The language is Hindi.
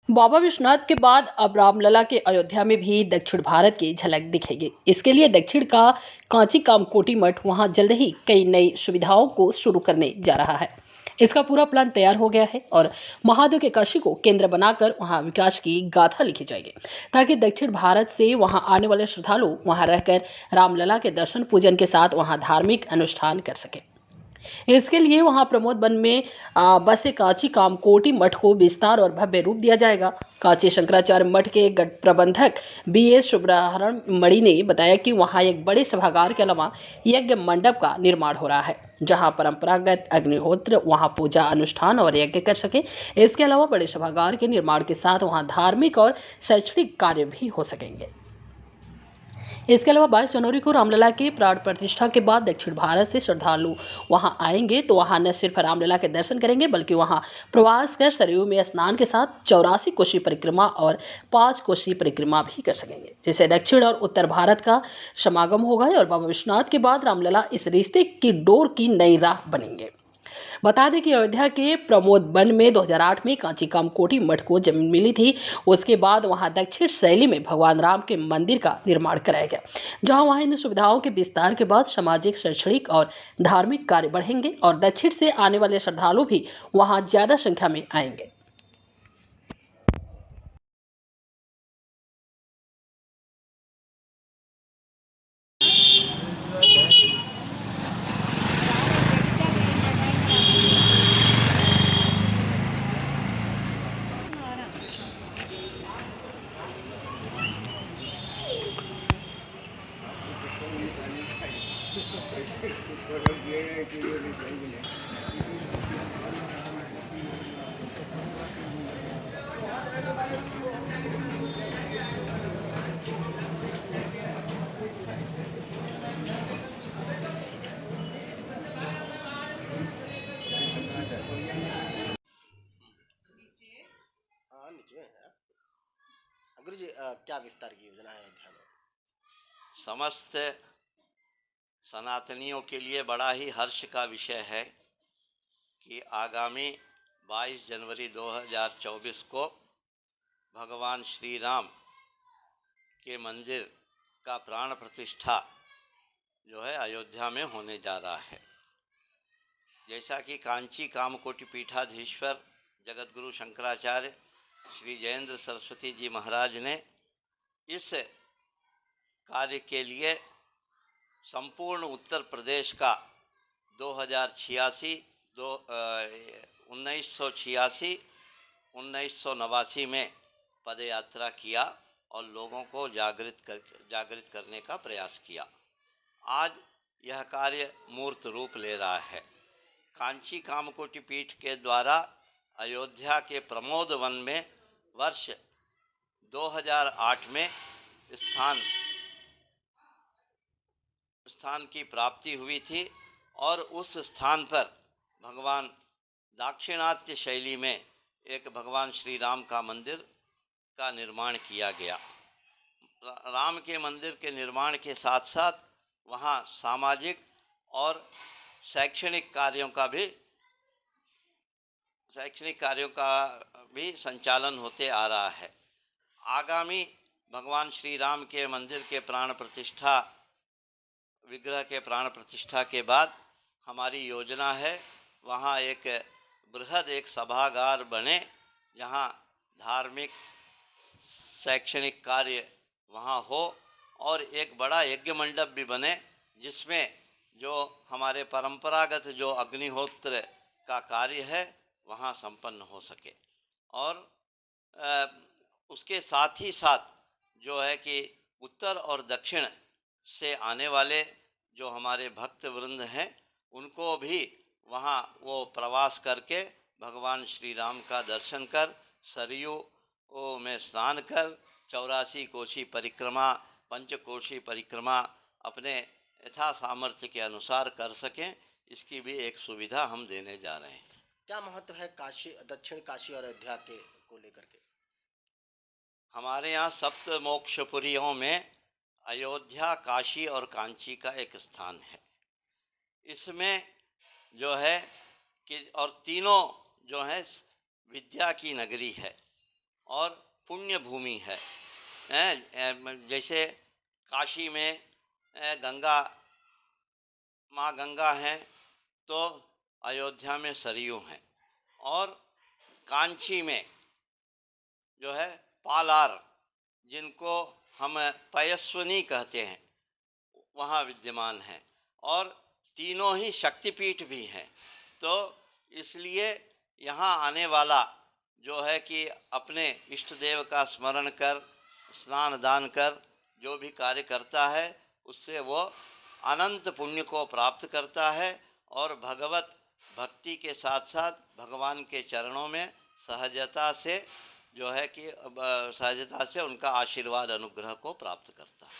बाबा विश्वनाथ के बाद अब रामलला के अयोध्या में भी दक्षिण भारत की झलक दिखेगी। इसके लिए दक्षिण का कांची कामकोटी मठ वहां जल्द ही कई नई सुविधाओं को शुरू करने जा रहा है। इसका पूरा प्लान तैयार हो गया है और महादेव के काशी को केंद्र बनाकर वहां विकास की गाथा लिखी जाएगी, ताकि दक्षिण भारत से वहां आने वाले श्रद्धालु वहां रहकर रामलला के दर्शन पूजन के साथ वहां धार्मिक अनुष्ठान कर सके। इसके लिए वहां प्रमोद वन में बसे कांची कामकोटी मठ को विस्तार और भव्य रूप दिया जाएगा। कांची शंकराचार्य मठ के गढ़ प्रबंधक बीएस सुब्रहमण्यम मणि ने बताया कि वहां एक बड़े सभागार के अलावा यज्ञ मंडप का निर्माण हो रहा है, जहां परंपरागत अग्निहोत्र वहां पूजा अनुष्ठान और यज्ञ कर सके। इसके अलावा बड़े सभागार के निर्माण के साथ वहां धार्मिक और शैक्षणिक कार्य भी हो सकेंगे। इसके अलावा 22 जनवरी को रामलला की प्राण प्रतिष्ठा के बाद दक्षिण भारत से श्रद्धालु वहां आएंगे तो वहां न सिर्फ रामलला के दर्शन करेंगे, बल्कि वहां प्रवास कर सरयू में स्नान के साथ 84 कोसी परिक्रमा और 5 कोसी परिक्रमा भी कर सकेंगे, जिससे दक्षिण और उत्तर भारत का समागम होगा और बाबा विश्वनाथ के बाद रामलला इस रिश्ते की डोर की नई राह बनेंगे। बता दें कि अयोध्या के प्रमोद वन में 2008 में कांची कामकोटी मठ को जमीन मिली थी। उसके बाद वहां दक्षिण शैली में भगवान राम के मंदिर का निर्माण कराया गया, जहां वहां इन सुविधाओं के विस्तार के बाद सामाजिक, शैक्षणिक और धार्मिक कार्य बढ़ेंगे और दक्षिण से आने वाले श्रद्धालु भी वहां ज्यादा संख्या में आएंगे। हाँ, नीचे में है। गुरु जी, क्या विस्तार की योजना है अयोध्या में? समस्त सनातनियों के लिए बड़ा ही हर्ष का विषय है कि आगामी 22 जनवरी 2024 को भगवान श्री राम के मंदिर का प्राण प्रतिष्ठा जो है अयोध्या में होने जा रहा है। जैसा कि कांची कामकोटि पीठाधीश्वर जगतगुरु शंकराचार्य श्री जयेंद्र सरस्वती जी महाराज ने इस कार्य के लिए संपूर्ण उत्तर प्रदेश का 1986 1989 में पदयात्रा किया और लोगों को जागृत करने का प्रयास किया। आज यह कार्य मूर्त रूप ले रहा है। कांची कामकोटि पीठ के द्वारा अयोध्या के प्रमोद वन में वर्ष 2008 में स्थान की प्राप्ति हुई थी और उस स्थान पर भगवान दाक्षिणात्य शैली में एक भगवान श्री राम का मंदिर का निर्माण किया गया। राम के मंदिर के निर्माण के साथ साथ वहाँ सामाजिक और शैक्षणिक कार्यों का भी संचालन होते आ रहा है। आगामी भगवान श्री राम के मंदिर के विग्रह के प्राण प्रतिष्ठा के बाद हमारी योजना है वहाँ एक बृहद सभागार बने, जहाँ धार्मिक शैक्षणिक कार्य वहाँ हो और एक बड़ा यज्ञ मंडप भी बने, जिसमें जो हमारे परंपरागत जो अग्निहोत्र का कार्य है वहाँ संपन्न हो सके। और उसके साथ ही साथ जो है कि उत्तर और दक्षिण से आने वाले जो हमारे भक्त वृंद हैं उनको भी वहाँ वो प्रवास करके भगवान श्री राम का दर्शन कर सरयू में स्नान कर 84 कोसी परिक्रमा, 5 कोसी परिक्रमा अपने यथा सामर्थ्य के अनुसार कर सकें, इसकी भी एक सुविधा हम देने जा रहे हैं। क्या महत्व है काशी, दक्षिण काशी और अयोध्या के को लेकर के? हमारे यहाँ सप्त मोक्षपुरियों में अयोध्या, काशी और कांची का एक स्थान है। इसमें जो है कि और तीनों जो है विद्या की नगरी है पुण्य भूमि है। जैसे काशी में गंगा माँ गंगा हैं, तो अयोध्या में सरयू हैं, और कांची में जो है पालार, जिनको हम पयस्विनी कहते हैं, वहाँ विद्यमान हैं, और तीनों ही शक्तिपीठ भी हैं। तो इसलिए यहाँ आने वाला जो है कि अपने इष्ट देव का स्मरण कर, स्नान दान कर जो भी कार्य करता है, उससे वो अनंत पुण्य को प्राप्त करता है, और भगवत भक्ति के साथ साथ भगवान के चरणों में सहजता से जो है कि सहजता से उनका आशीर्वाद अनुग्रह को प्राप्त करता है।